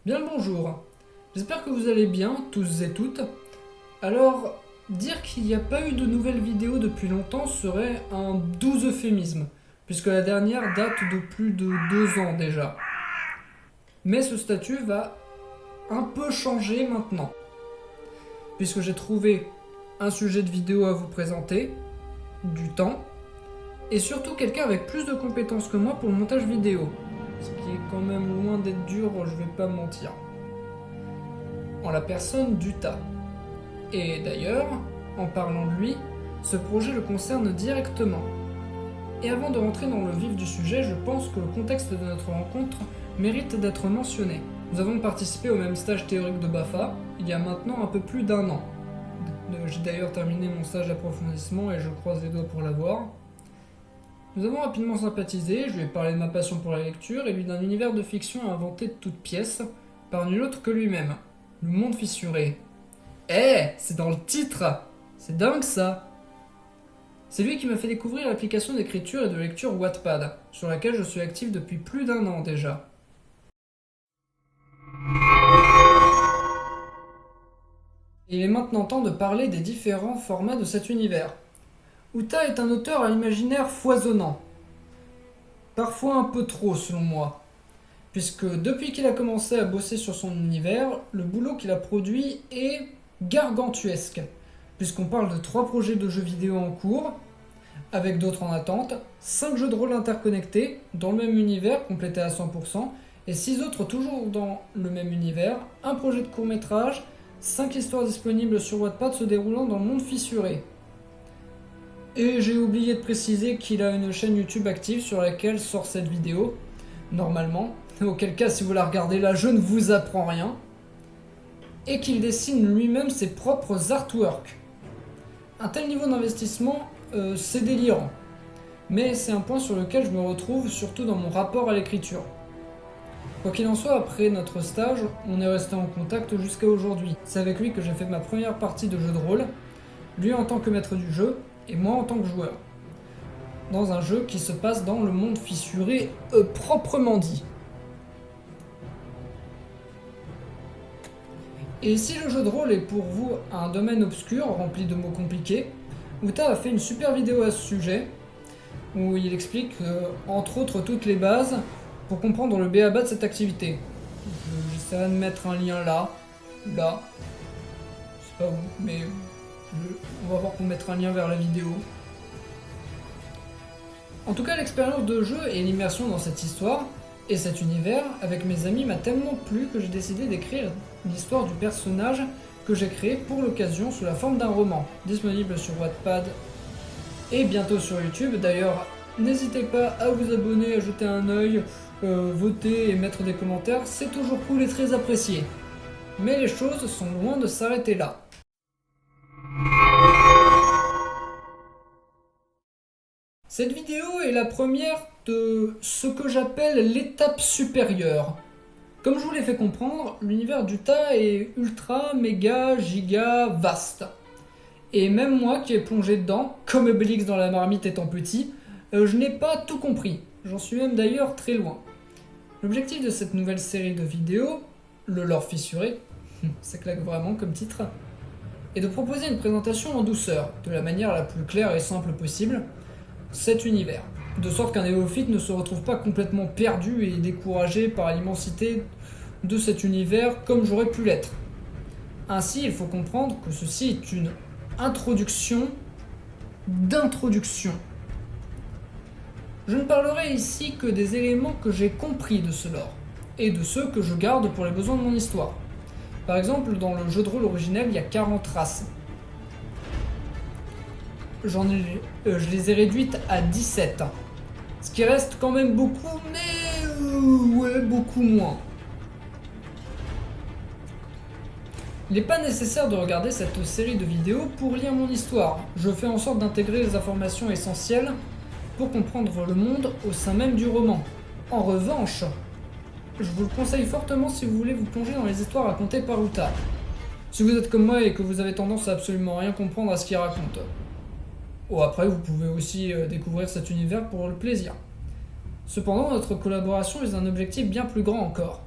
Bien le bonjour, j'espère que vous allez bien, tous et toutes. Alors, dire qu'il n'y a pas eu de nouvelles vidéos depuis longtemps serait un doux euphémisme, puisque la dernière date de plus de 2 ans déjà. Mais ce statut va un peu changer maintenant, puisque j'ai trouvé un sujet de vidéo à vous présenter, du temps, et surtout quelqu'un avec plus de compétences que moi pour le montage vidéo. Ce qui est quand même loin d'être dur, je vais pas mentir. En la personne d'Utah. Et d'ailleurs, en parlant de lui, ce projet le concerne directement. Et avant de rentrer dans le vif du sujet, je pense que le contexte de notre rencontre mérite d'être mentionné. Nous avons participé au même stage théorique de BAFA, il y a maintenant un peu plus d'1 an. J'ai d'ailleurs terminé mon stage d'approfondissement et je croise les doigts pour l'avoir. Nous avons rapidement sympathisé, je lui ai parlé de ma passion pour la lecture et lui d'un univers de fiction inventé de toutes pièces, par nul autre que lui-même. Le monde fissuré. C'est dans le titre! C'est dingue ça! C'est lui qui m'a fait découvrir l'application d'écriture et de lecture Wattpad, sur laquelle je suis actif depuis plus d'1 an déjà. Et il est maintenant temps de parler des différents formats de cet univers. Utah est un auteur à l'imaginaire foisonnant. Parfois un peu trop selon moi. Puisque depuis qu'il a commencé à bosser sur son univers, le boulot qu'il a produit est gargantuesque. Puisqu'on parle de 3 projets de jeux vidéo en cours, avec d'autres en attente, 5 jeux de rôle interconnectés, dans le même univers, complétés à 100%, et 6 autres toujours dans le même univers, un projet de court-métrage, 5 histoires disponibles sur Wattpad se déroulant dans le monde fissuré. Et j'ai oublié de préciser qu'il a une chaîne YouTube active sur laquelle sort cette vidéo, normalement, auquel cas si vous la regardez là, je ne vous apprends rien, et qu'il dessine lui-même ses propres artworks. Un tel niveau d'investissement, c'est délirant, mais c'est un point sur lequel je me retrouve surtout dans mon rapport à l'écriture. Quoi qu'il en soit, après notre stage, on est resté en contact jusqu'à aujourd'hui. C'est avec lui que j'ai fait ma première partie de jeu de rôle, lui en tant que maître du jeu, et moi en tant que joueur. Dans un jeu qui se passe dans le monde fissuré proprement dit. Et si le jeu de rôle est pour vous un domaine obscur, rempli de mots compliqués, Utah a fait une super vidéo à ce sujet, où il explique, entre autres, toutes les bases pour comprendre le b.a.-ba de cette activité. J'essaierai de mettre un lien là, je sais pas où, mais on va voir qu'on mettra un lien vers la vidéo. En tout cas, l'expérience de jeu et l'immersion dans cette histoire et cet univers avec mes amis m'a tellement plu que j'ai décidé d'écrire l'histoire du personnage que j'ai créé pour l'occasion sous la forme d'un roman, disponible sur Wattpad et bientôt sur YouTube. D'ailleurs, n'hésitez pas à vous abonner, à jeter un œil, voter et mettre des commentaires, c'est toujours cool et très apprécié. Mais les choses sont loin de s'arrêter là. Cette vidéo est la première de ce que j'appelle l'étape supérieure. Comme je vous l'ai fait comprendre, l'univers d'Utah est ultra, méga, giga, vaste. Et même moi qui ai plongé dedans, comme Obélix dans la marmite étant petit, je n'ai pas tout compris. J'en suis même d'ailleurs très loin. L'objectif de cette nouvelle série de vidéos, le lore fissuré, ça claque vraiment comme titre, est de proposer une présentation en douceur, de la manière la plus claire et simple possible, cet univers, de sorte qu'un néophyte ne se retrouve pas complètement perdu et découragé par l'immensité de cet univers comme j'aurais pu l'être. Ainsi, il faut comprendre que ceci est une introduction d'introduction. Je ne parlerai ici que des éléments que j'ai compris de ce lore, et de ceux que je garde pour les besoins de mon histoire. Par exemple, dans le jeu de rôle originel, il y a 40 races. Je les ai réduites à 17. Ce qui reste quand même beaucoup, mais beaucoup moins. Il n'est pas nécessaire de regarder cette série de vidéos pour lire mon histoire. Je fais en sorte d'intégrer les informations essentielles pour comprendre le monde au sein même du roman. En revanche, je vous le conseille fortement si vous voulez vous plonger dans les histoires racontées par Utah. Si vous êtes comme moi et que vous avez tendance à absolument rien comprendre à ce qu'il raconte. Après, vous pouvez aussi découvrir cet univers pour le plaisir. Cependant, notre collaboration vise un objectif bien plus grand encore.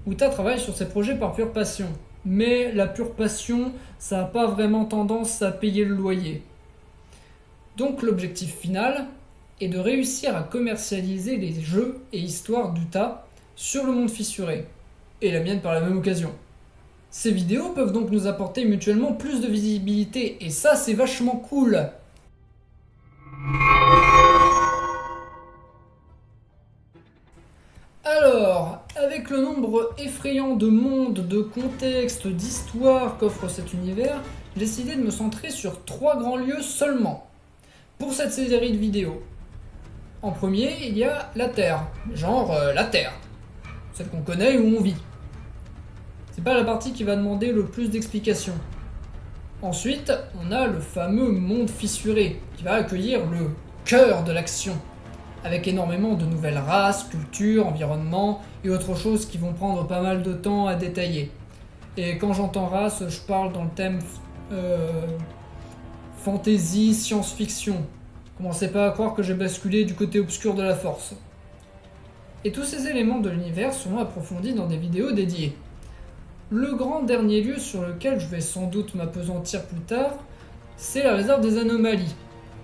Uta travaille sur ses projets par pure passion. Mais la pure passion, ça n'a pas vraiment tendance à payer le loyer. Donc l'objectif final est de réussir à commercialiser les jeux et histoires d'Uta sur le monde fissuré. Et la mienne par la même occasion. Ces vidéos peuvent donc nous apporter mutuellement plus de visibilité, et ça c'est vachement cool. Alors, avec le nombre effrayant de mondes, de contextes, d'histoires qu'offre cet univers, j'ai décidé de me centrer sur 3 grands lieux seulement, pour cette série de vidéos. En premier, il y a la Terre, genre la Terre, celle qu'on connaît et où on vit. C'est pas la partie qui va demander le plus d'explications. Ensuite, on a le fameux monde fissuré, qui va accueillir le cœur de l'action, avec énormément de nouvelles races, cultures, environnements et autres choses qui vont prendre pas mal de temps à détailler. Et quand j'entends race, je parle dans le thème fantasy, science-fiction. Commencez pas à croire que j'ai basculé du côté obscur de la force. Et tous ces éléments de l'univers seront approfondis dans des vidéos dédiées. Le grand dernier lieu sur lequel je vais sans doute m'appesantir plus tard, c'est la réserve des anomalies.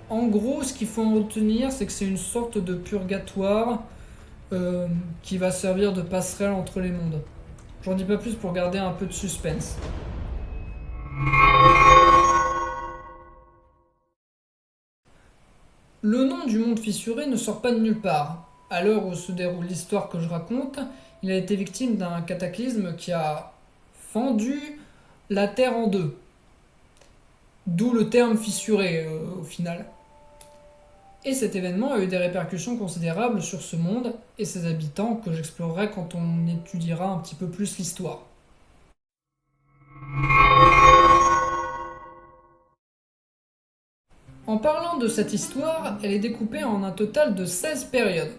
En gros, ce qu'il faut en retenir, c'est que c'est une sorte de purgatoire qui va servir de passerelle entre les mondes. J'en dis pas plus pour garder un peu de suspense. Le nom du monde fissuré ne sort pas de nulle part. À l'heure où se déroule l'histoire que je raconte, il a été victime d'un cataclysme qui a fendu la Terre en deux. D'où le terme fissuré au final. Et cet événement a eu des répercussions considérables sur ce monde et ses habitants que j'explorerai quand on étudiera un petit peu plus l'histoire. En parlant de cette histoire, elle est découpée en un total de 16 périodes.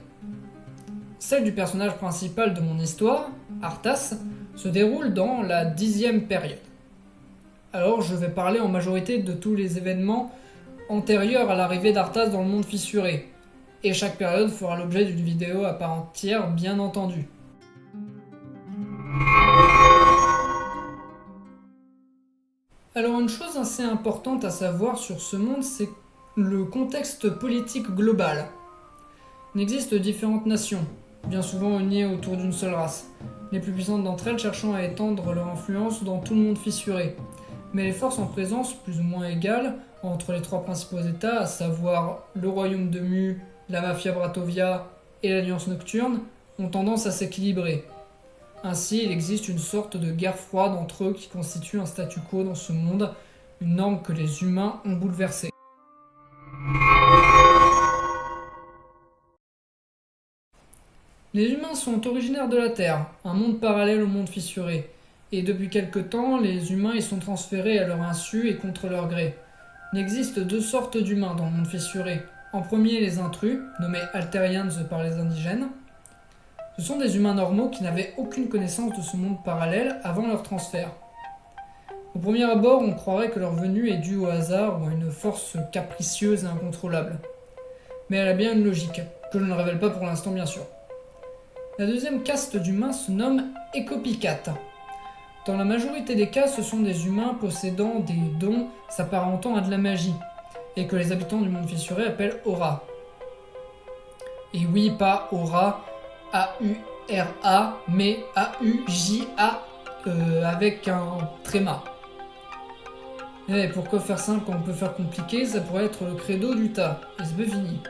Celle du personnage principal de mon histoire, Arthas, se déroule dans la 10e période. Alors je vais parler en majorité de tous les événements antérieurs à l'arrivée d'Arthas dans le monde fissuré, et chaque période fera l'objet d'une vidéo à part entière, bien entendu. Alors une chose assez importante à savoir sur ce monde, c'est le contexte politique global. Il existe différentes nations, bien souvent unies autour d'une seule race, les plus puissantes d'entre elles cherchant à étendre leur influence dans tout le monde fissuré. Mais les forces en présence, plus ou moins égales, entre les 3 principaux États, à savoir le royaume de Mu, la mafia Bratovia et l'Alliance Nocturne, ont tendance à s'équilibrer. Ainsi, il existe une sorte de guerre froide entre eux qui constitue un statu quo dans ce monde, une norme que les humains ont bouleversée. Les humains sont originaires de la Terre, un monde parallèle au monde fissuré, et depuis quelque temps, les humains y sont transférés à leur insu et contre leur gré. Il existe 2 sortes d'humains dans le monde fissuré. En premier, les intrus, nommés Alterians par les indigènes. Ce sont des humains normaux qui n'avaient aucune connaissance de ce monde parallèle avant leur transfert. Au premier abord, on croirait que leur venue est due au hasard ou à une force capricieuse et incontrôlable. Mais elle a bien une logique, que je ne révèle pas pour l'instant bien sûr. La deuxième caste d'humains se nomme Écopicates. Dans la majorité des cas, ce sont des humains possédant des dons s'apparentant à de la magie, et que les habitants du monde fissuré appellent Aura. Et oui, pas Aura, A-U-R-A, mais A-U-J-A avec un tréma. Et pourquoi faire simple quand on peut faire compliqué, ça pourrait être le credo d'Uta, et c'est pas fini.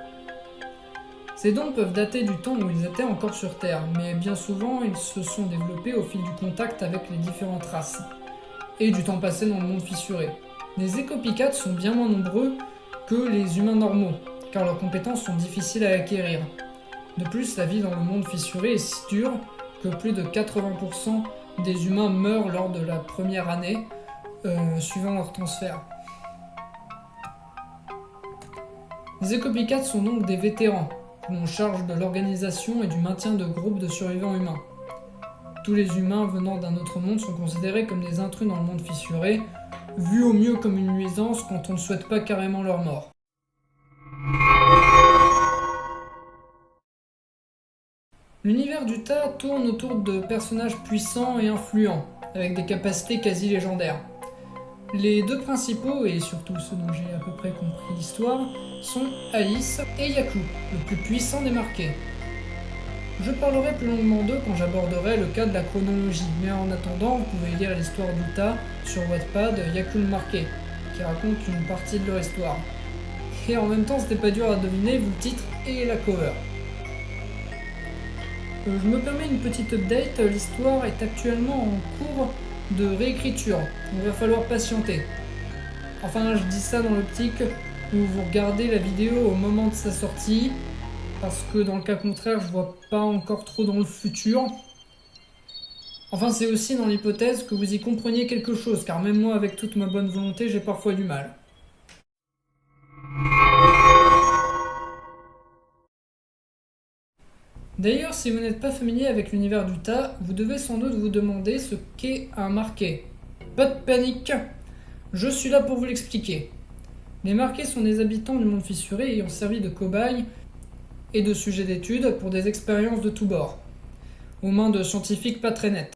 Ces dons peuvent dater du temps où ils étaient encore sur Terre, mais bien souvent ils se sont développés au fil du contact avec les différentes races, et du temps passé dans le monde fissuré. Les écopicates sont bien moins nombreux que les humains normaux, car leurs compétences sont difficiles à acquérir. De plus, la vie dans le monde fissuré est si dure que plus de 80% des humains meurent lors de la première année suivant leur transfert. Les écopicates sont donc des vétérans, en charge de l'organisation et du maintien de groupes de survivants humains. Tous les humains venant d'un autre monde sont considérés comme des intrus dans le monde fissuré, vus au mieux comme une nuisance quand on ne souhaite pas carrément leur mort. L'univers d'Utah tourne autour de personnages puissants et influents, avec des capacités quasi légendaires. Les deux principaux, et surtout ceux dont j'ai à peu près compris l'histoire, sont Alice et Yaku, le plus puissant des marqués. Je parlerai plus longuement d'eux quand j'aborderai le cas de la chronologie, mais en attendant, vous pouvez lire l'histoire d'Utah sur Wattpad Yaku le marqué, qui raconte une partie de leur histoire. Et en même temps, c'était pas dur à deviner vu le titre et la cover. Je me permets une petite update, l'histoire est actuellement en cours de réécriture, il va falloir patienter. Enfin, je dis ça dans l'optique où vous regardez la vidéo au moment de sa sortie, parce que dans le cas contraire, je vois pas encore trop dans le futur. Enfin, c'est aussi dans l'hypothèse que vous y compreniez quelque chose, car même moi, avec toute ma bonne volonté, j'ai parfois du mal. D'ailleurs, si vous n'êtes pas familier avec l'univers d'Utah, vous devez sans doute vous demander ce qu'est un marqué. Pas de panique, je suis là pour vous l'expliquer. Les marqués sont des habitants du monde fissuré ayant servi de cobayes et de sujets d'études pour des expériences de tous bords, aux mains de scientifiques pas très nets.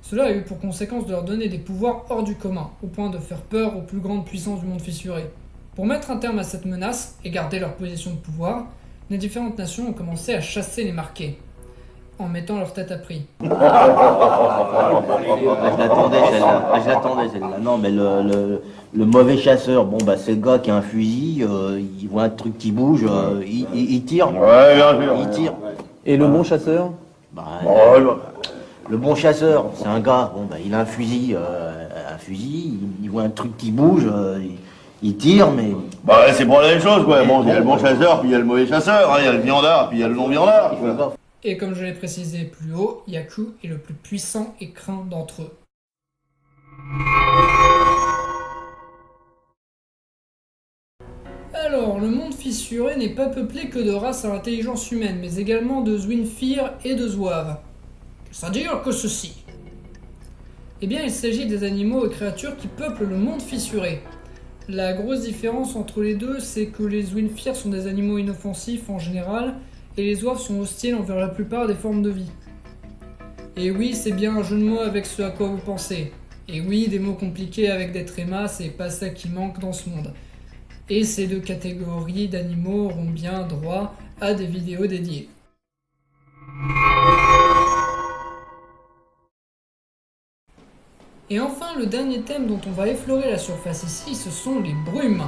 Cela a eu pour conséquence de leur donner des pouvoirs hors du commun, au point de faire peur aux plus grandes puissances du monde fissuré. Pour mettre un terme à cette menace et garder leur position de pouvoir, les différentes nations ont commencé à chasser les marqués, en mettant leur tête à prix. Je l'attendais celle-là. Non, mais le mauvais chasseur, bon bah c'est le gars qui a un fusil, il voit un truc qui bouge, il tire. Ouais, bien sûr. Il tire. Et le bon chasseur? Bah, Oh, le bon chasseur, c'est un gars, bon bah il a un fusil, il voit un truc qui bouge, il tire, mais bah c'est pour la même chose, quoi. Bon, il y a le bon chasseur, puis il y a le mauvais chasseur, hein. Il y a le viandard, puis il y a le non-viandard. il fait gaffe. Et comme je l'ai précisé plus haut, Yaku est le plus puissant et craint d'entre eux. Alors, le monde fissuré n'est pas peuplé que de races à intelligence humaine, mais également de Zwinfir et de Zouaves. C'est-à-dire que ceci. Eh bien, il s'agit des animaux et créatures qui peuplent le monde fissuré. La grosse différence entre les deux, c'est que les Zwinfir sont des animaux inoffensifs en général, et les Zouaves sont hostiles envers la plupart des formes de vie. Et oui, c'est bien un jeu de mots avec ce à quoi vous pensez. Et oui, des mots compliqués avec des trémas, c'est pas ça qui manque dans ce monde. Et ces deux catégories d'animaux auront bien droit à des vidéos dédiées. Et enfin, le dernier thème dont on va effleurer la surface ici, ce sont les brumes.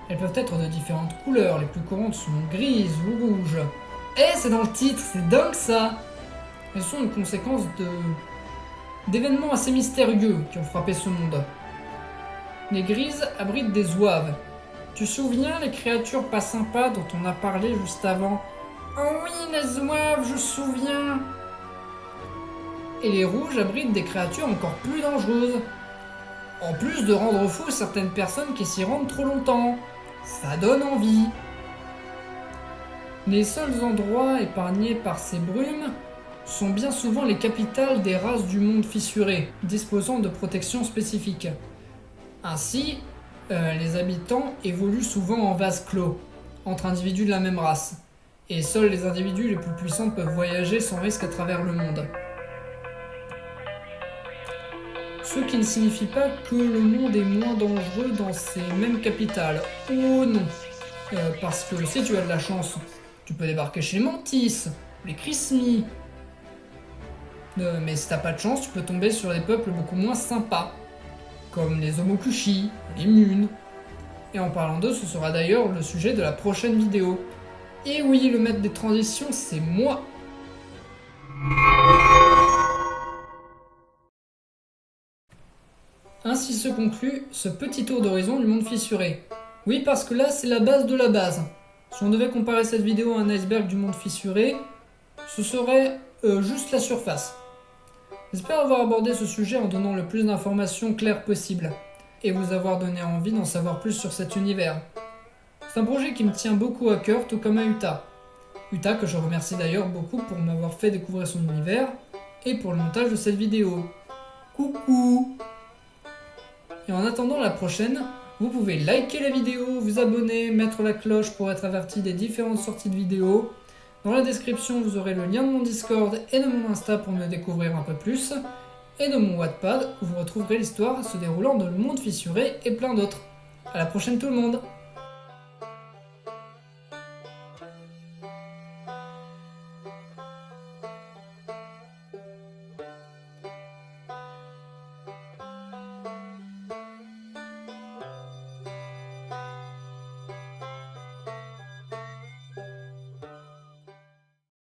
Elles peuvent être de différentes couleurs, les plus courantes sont grises ou rouges. Eh, c'est dans le titre, c'est dingue ça! Elles sont une conséquence d'événements assez mystérieux qui ont frappé ce monde. Les grises abritent des zouaves. Tu te souviens les créatures pas sympas dont on a parlé juste avant? Oh oui, les zouaves, je me souviens! Et les rouges abritent des créatures encore plus dangereuses. En plus de rendre fous certaines personnes qui s'y rendent trop longtemps. Ça donne envie. Les seuls endroits épargnés par ces brumes sont bien souvent les capitales des races du monde fissuré, disposant de protections spécifiques. Ainsi, les habitants évoluent souvent en vase clos, entre individus de la même race, et seuls les individus les plus puissants peuvent voyager sans risque à travers le monde. Ce qui ne signifie pas que le monde est moins dangereux dans ces mêmes capitales. Oh non, parce que si tu as de la chance, tu peux débarquer chez les Mantis, les Chrismi. Mais si t'as pas de chance, tu peux tomber sur des peuples beaucoup moins sympas, comme les Omokushi, les Munes. Et en parlant d'eux, ce sera d'ailleurs le sujet de la prochaine vidéo. Et oui, le maître des transitions, c'est moi. Ainsi se conclut ce petit tour d'horizon du monde fissuré. Oui, parce que là, c'est la base de la base. Si on devait comparer cette vidéo à un iceberg du monde fissuré, ce serait juste la surface. J'espère avoir abordé ce sujet en donnant le plus d'informations claires possible, et vous avoir donné envie d'en savoir plus sur cet univers. C'est un projet qui me tient beaucoup à cœur, tout comme à Utah. Utah que je remercie d'ailleurs beaucoup pour m'avoir fait découvrir son univers, et pour le montage de cette vidéo. Coucou! Et en attendant la prochaine, vous pouvez liker la vidéo, vous abonner, mettre la cloche pour être averti des différentes sorties de vidéos, Dans la description, vous aurez le lien de mon Discord et de mon Insta pour me découvrir un peu plus, et de mon Wattpad où vous retrouverez l'histoire se déroulant dans le monde fissuré et plein d'autres. A la prochaine tout le monde!